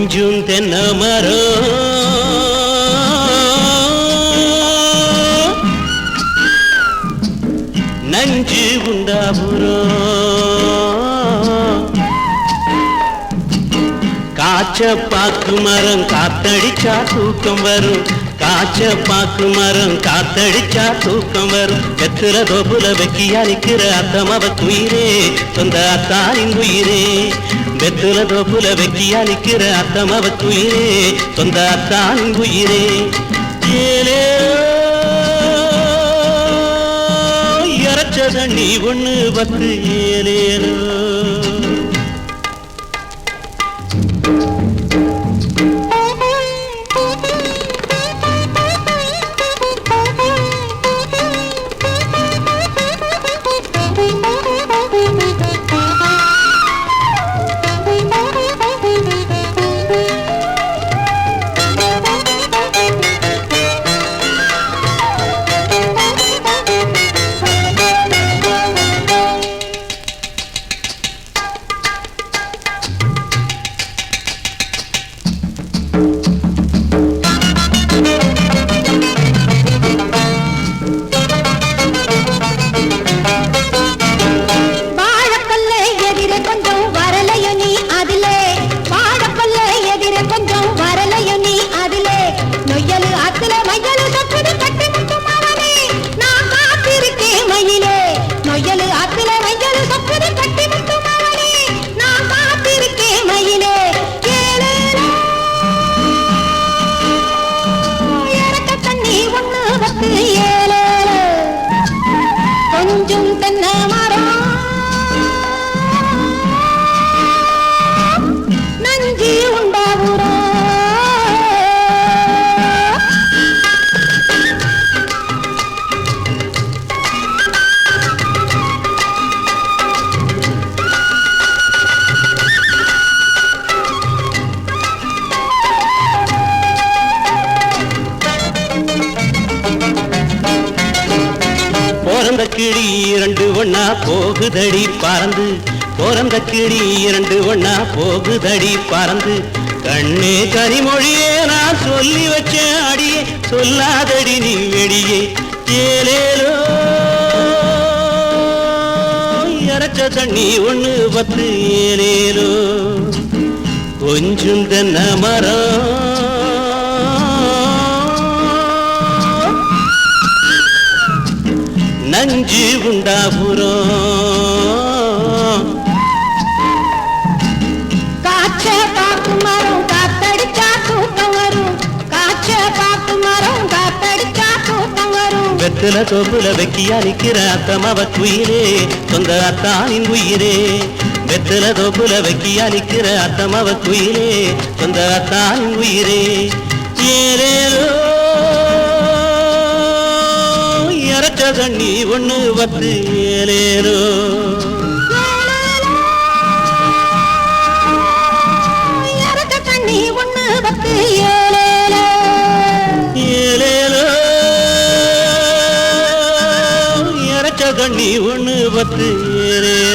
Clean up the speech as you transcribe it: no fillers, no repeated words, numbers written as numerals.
கொஞ்சம் தென்னை மரம் நஞ்சு உண்டாபுரம் காய்ச்ச பாக்கு மரம் காத்தடிச்சா தூக்கம் வரும் காய்ச்ச பாக்கு மரம் காத்தடிச்சா தூக்கம் வரும் வெத்துல தோப்புல வெக்கியா நிக்கிற அத்தமவ குயிரே சொந்த அத்தாரின் உயிரே வெத்துல தோப்புல வெக்கியா நிக்கிற அத்தமவ குயிரே சொந்த அத்தாரின் உயிரே ஏலே இறச்ச தண்ணி ஒண்ணு பத்து ஏலேலோ கொஞ்சம் தென்னை மரம் நஞ்சு உண்டாபுரம் போறந்த கிளி இரண்டு ஒண்ணா போகுதடி பறந்து போறந்த கிளி இரண்டு ஒண்ணா போகுதடி பறந்து கண்ணே கனிமொழியே நான் சொல்லி வச்சேன் அடியே சொல்லாதடி நீ வெடியே ஏலேலோ இறச்ச தண்ணி ஒண்ணு பத்து ஏலேலோ கொஞ்சம் தென்னை மரம் நஞ்சு உண்டாபுரம் காய்ச்ச பாக்கு மரம் காத்தடிச்சா தூக்கம் வரும் காய்ச்ச பாக்கு மரம் காத்தடிச்சா தூக்கம் வரும் வெத்துல தோப்புல வெக்கியா நிக்கிற அத்தமவ குயிரே சொந்த அத்தானின் உயிரே வெத்துல தோப்புல வெக்கியா நிக்கிற அத்தமவ குயிரே சொந்த அத்தானின் உயிரே ஏலேலோ இறச்ச தண்ணி ஒண்ணு பத்து ஏலேலோ இறச்ச தண்ணி ஒண்ணு பத்து ஏலேலோ ஏலேலோ இறச்ச தண்ணி ஒண்ணு பத்து ஏலேலோ